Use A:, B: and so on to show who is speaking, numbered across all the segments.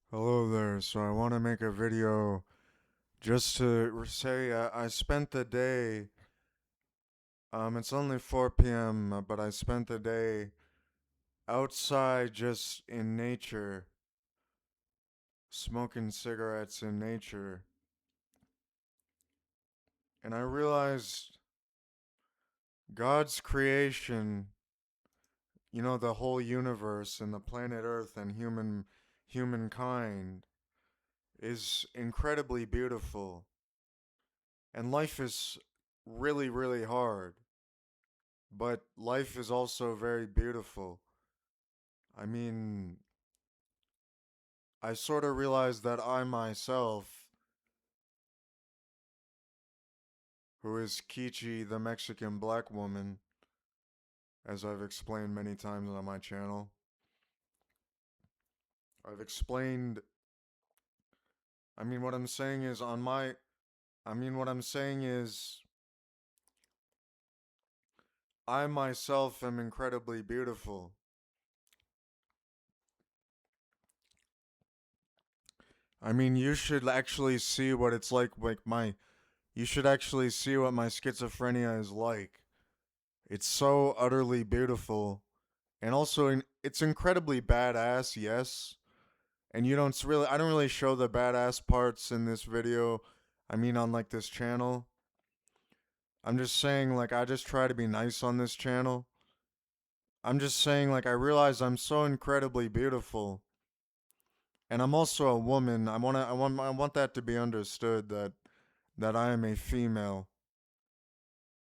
A: Hello there. So I want to make a video just to say I spent the day. It's only 4 p.m., but I spent the day outside just in nature, smoking cigarettes in nature. And I realized God's creation, the whole universe and the planet Earth and humankind is incredibly beautiful. And life is really, really hard. But life is also very beautiful. I mean, I sort of realized that I myself, who is Kichi, the Mexican black woman, as I've explained many times on my channel, I've explained, I mean, what I'm saying is on my, I mean, what I'm saying is I myself am incredibly beautiful. I mean, you should actually see what it's you should actually see what my schizophrenia is like. It's so utterly beautiful. And also, it's incredibly badass, yes. And I don't really show the badass parts in this video. I mean, on like this channel. I'm just saying, like, I just try to be nice on this channel. I'm just saying, like, I realize I'm so incredibly beautiful. And I'm also a woman. I want that to be understood that I am a female.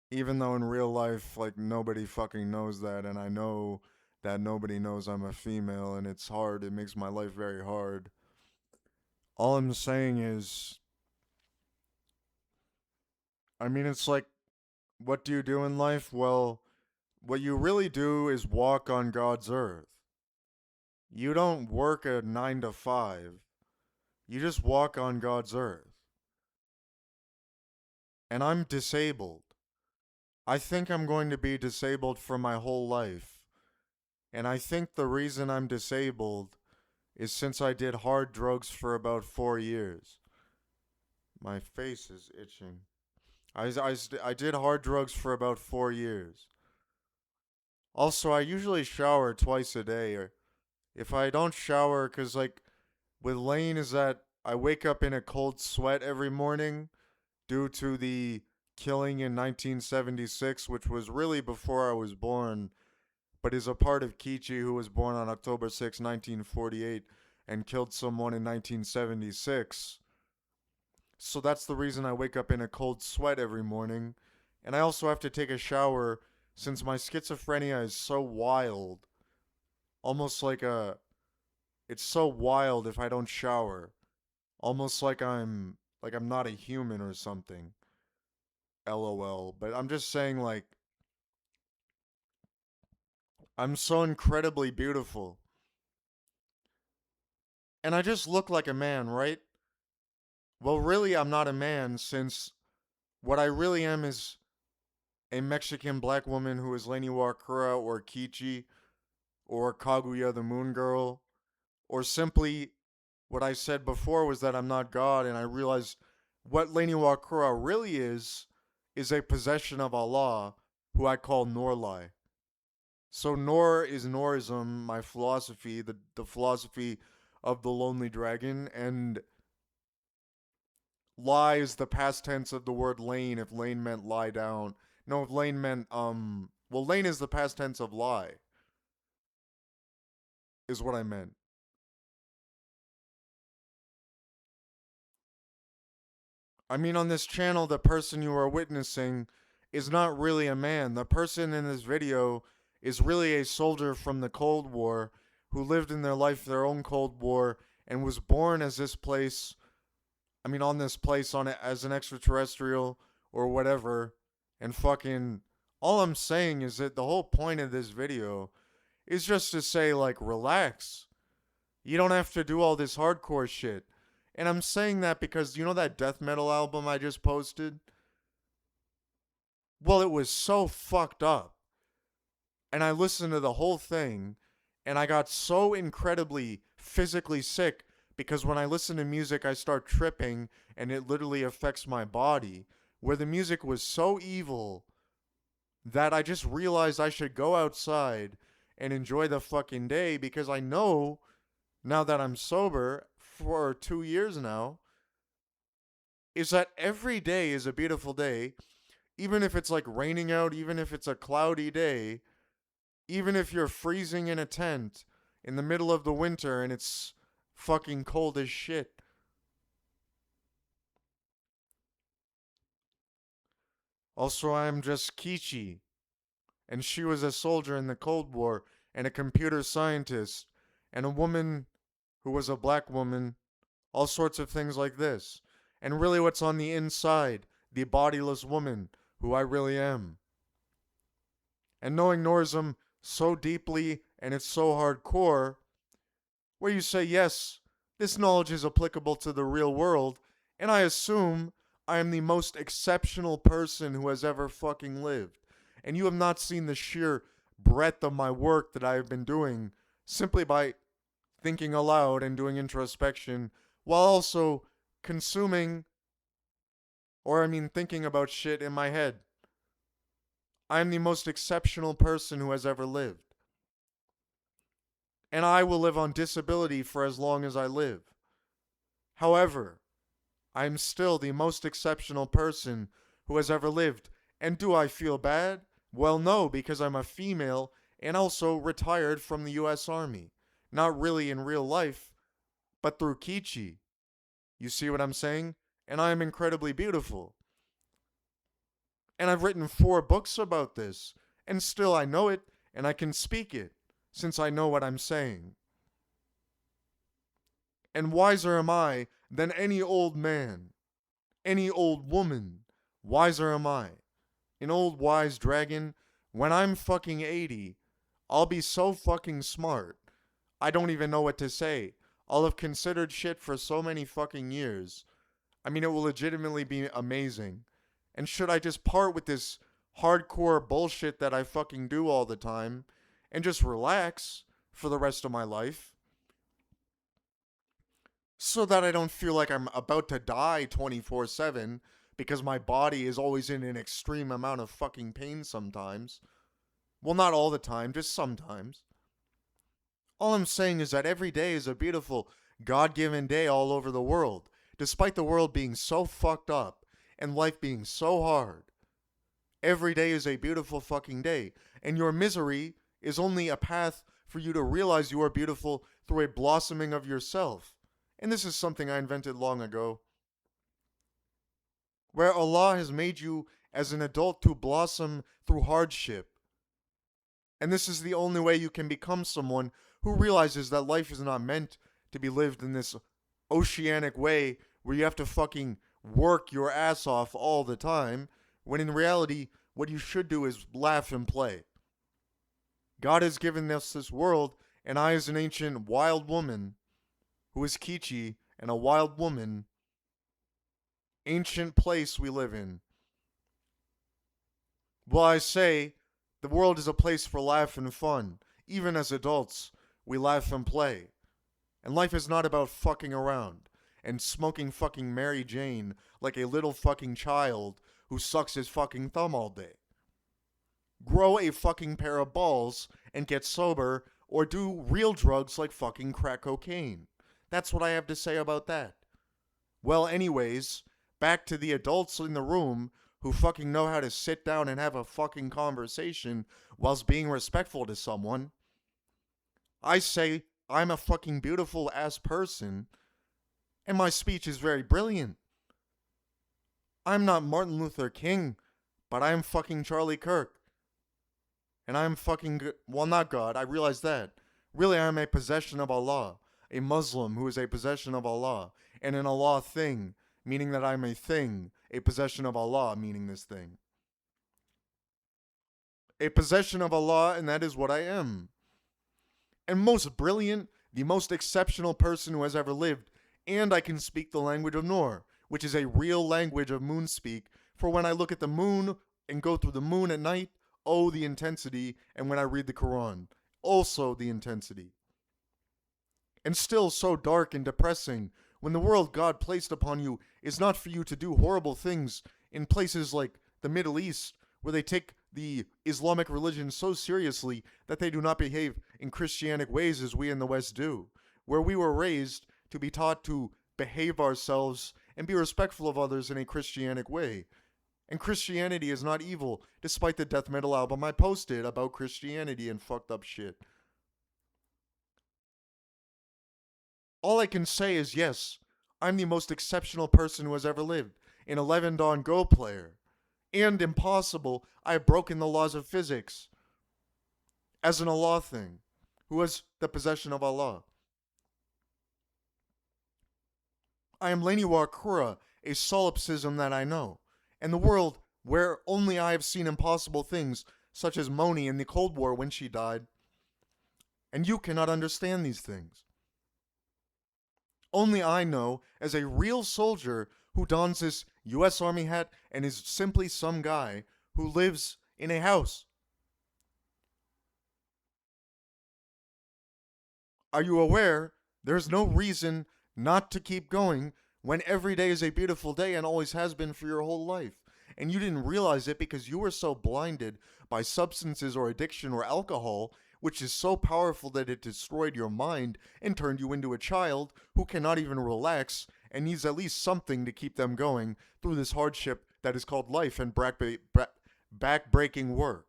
A: Even though in real life, like, nobody fucking knows that, and I know that nobody knows I'm a female, and it's hard. It makes my life very hard. All I'm saying is, I mean, it's like, what do you do in life? Well, what you really do is walk on God's earth. You don't work a 9 to 5. You just walk on God's earth. And I'm disabled. I think I'm going to be disabled for my whole life. And I think the reason I'm disabled is since I did hard drugs for about 4 years. My face is itching. I did hard drugs for about 4 years. Also, I usually shower twice a day. Or if I don't shower, because like with Lain, is that I wake up in a cold sweat every morning due to the killing in 1976, which was really before I was born, but is a part of Kichi, who was born on October 6, 1948, and killed someone in 1976. So that's the reason I wake up in a cold sweat every morning. And I also have to take a shower since my schizophrenia is so wild. Almost like a. It's so wild if I don't shower. Almost like I'm not a human or something. LOL. But I'm just saying, like, I'm so incredibly beautiful. And I just look like a man, right? Well, really, I'm not a man, since what I really am is a Mexican black woman who is Lain Iwakura or Kichi or Kaguya the Moon Girl, or simply what I said before was that I'm not God, and I realized what Lain Iwakura really is a possession of Allah, who I call Norlai. So Nor is Norism, my philosophy, the philosophy of the lonely dragon, and lie is the past tense of the word lane if lane meant lie down. No, if lane meant well, lane is the past tense of lie, is what I meant. I mean, on this channel, the person you are witnessing is not really a man. The person in this video is really a soldier from the Cold War who lived in their life their own Cold War and was born as this place. I mean, on this place on it as an extraterrestrial or whatever. And fucking, all I'm saying is that the whole point of this video is just to say, like, relax. You don't have to do all this hardcore shit. And I'm saying that because you know that death metal album I just posted? Well, it was so fucked up. And I listened to the whole thing and I got so incredibly physically sick because when I listen to music, I start tripping and it literally affects my body. Where the music was so evil that I just realized I should go outside and enjoy the fucking day because I know now that I'm sober for 2 years now is that every day is a beautiful day, even if it's like raining out, even if it's a cloudy day, even if you're freezing in a tent in the middle of the winter and it's fucking cold as shit. Also, I'm just Kichi, and she was a soldier in the Cold War and a computer scientist and a woman who was a black woman, all sorts of things like this. And really, what's on the inside, the bodiless woman who I really am. And knowing Norism so deeply and it's so hardcore, where you say, yes, this knowledge is applicable to the real world, and I assume I am the most exceptional person who has ever fucking lived. And you have not seen the sheer breadth of my work that I have been doing simply by thinking aloud and doing introspection while also consuming, or I mean thinking about shit in my head. I am the most exceptional person who has ever lived. And I will live on disability for as long as I live. However, I am still the most exceptional person who has ever lived. And do I feel bad? Well, no, because I'm a female and also retired from the US Army. Not really in real life, but through Kichi. You see what I'm saying? And I am incredibly beautiful. And I've written 4 books about this, and still I know it and I can speak it, since I know what I'm saying. And wiser am I than any old man, any old woman. Wiser am I. An old wise dragon. When I'm fucking 80, I'll be so fucking smart. I don't even know what to say. I'll have considered shit for so many fucking years. I mean, it will legitimately be amazing. And should I just part with this hardcore bullshit that I fucking do all the time and just relax for the rest of my life so that I don't feel like I'm about to die 24/7 because my body is always in an extreme amount of fucking pain sometimes? Well, not all the time, just sometimes. All I'm saying is that every day is a beautiful, God given day all over the world, despite the world being so fucked up and life being so hard. Every day is a beautiful fucking day, and your misery is only a path for you to realize you are beautiful through a blossoming of yourself. And this is something I invented long ago, where Allah has made you as an adult to blossom through hardship. And this is the only way you can become someone who realizes that life is not meant to be lived in this oceanic way where you have to fucking work your ass off all the time, when in reality, what you should do is laugh and play. God has given us this world, and I, as an ancient wild woman, who is Kichi, and a wild woman, ancient place we live in. Well, I say, the world is a place for laugh and fun. Even as adults, we laugh and play. And life is not about fucking around and smoking fucking Mary Jane like a little fucking child who sucks his fucking thumb all day. Grow a fucking pair of balls and get sober, or do real drugs like fucking crack cocaine. That's what I have to say about that. Well, anyways, back to the adults in the room who fucking know how to sit down and have a fucking conversation whilst being respectful to someone. I say I'm a fucking beautiful ass person, and my speech is very brilliant. I'm not Martin Luther King, but I'm fucking Charlie Kirk. And I'm fucking well, not God, I realize that. Really, I'm a possession of Allah, a Muslim who is a possession of Allah, and an Allah thing, meaning that I'm a thing, a possession of Allah, meaning this thing. A possession of Allah, and that is what I am. And most brilliant, the most exceptional person who has ever lived, and I can speak the language of Noor, which is a real language of moon speak, for when I look at the moon and go through the moon at night, oh, the intensity, and when I read the Quran, also the intensity. and still so dark and depressing when the world God placed upon you is not for you to do horrible things in places like the Middle East, where they take the Islamic religion so seriously that they do not behave in Christianic ways as we in the West do, where we were raised to be taught to behave ourselves and be respectful of others in a Christianic way. And Christianity is not evil, despite the death metal album I posted about Christianity and fucked up shit. All I can say is yes, I'm the most exceptional person who has ever lived, an 11 Dawn Go player. And impossible, I have broken the laws of physics as an Allah thing, who has the possession of Allah. I am Lain Iwakura, a solipsism that I know, and the world where only I have seen impossible things, such as Moni in the Cold War when she died, and you cannot understand these things. Only I know, as a real soldier who dons this US Army hat and is simply some guy who lives in a house. Are you aware there's no reason not to keep going when every day is a beautiful day and always has been for your whole life? And you didn't realize it because you were so blinded by substances or addiction or alcohol, which is so powerful that it destroyed your mind and turned you into a child who cannot even relax and needs at least something to keep them going through this hardship that is called life and back-breaking work.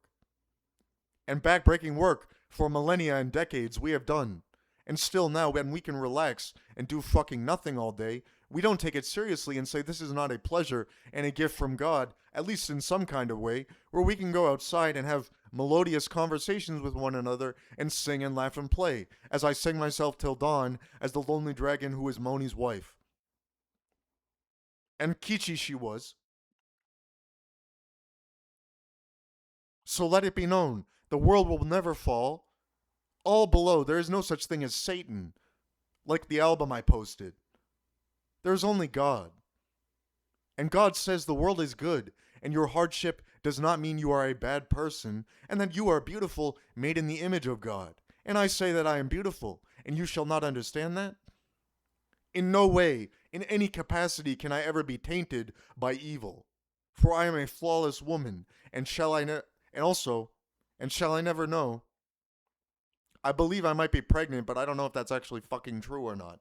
A: And back-breaking work for millennia and decades we have done. And still now, when we can relax and do fucking nothing all day, we don't take it seriously and say this is not a pleasure and a gift from God, at least in some kind of way, where we can go outside and have melodious conversations with one another and sing and laugh and play, as I sing myself till dawn as the lonely dragon who is Moni's wife. And Kichi she was. So let it be known, the world will never fall. All below, there is no such thing as Satan, like the album I posted. There is only God. And God says the world is good, and your hardship does not mean you are a bad person, and that you are beautiful, made in the image of God. And I say that I am beautiful, and you shall not understand that? In no way, in any capacity, can I ever be tainted by evil. For I am a flawless woman, and shall I never know? I believe I might be pregnant, but I don't know if that's actually fucking true or not.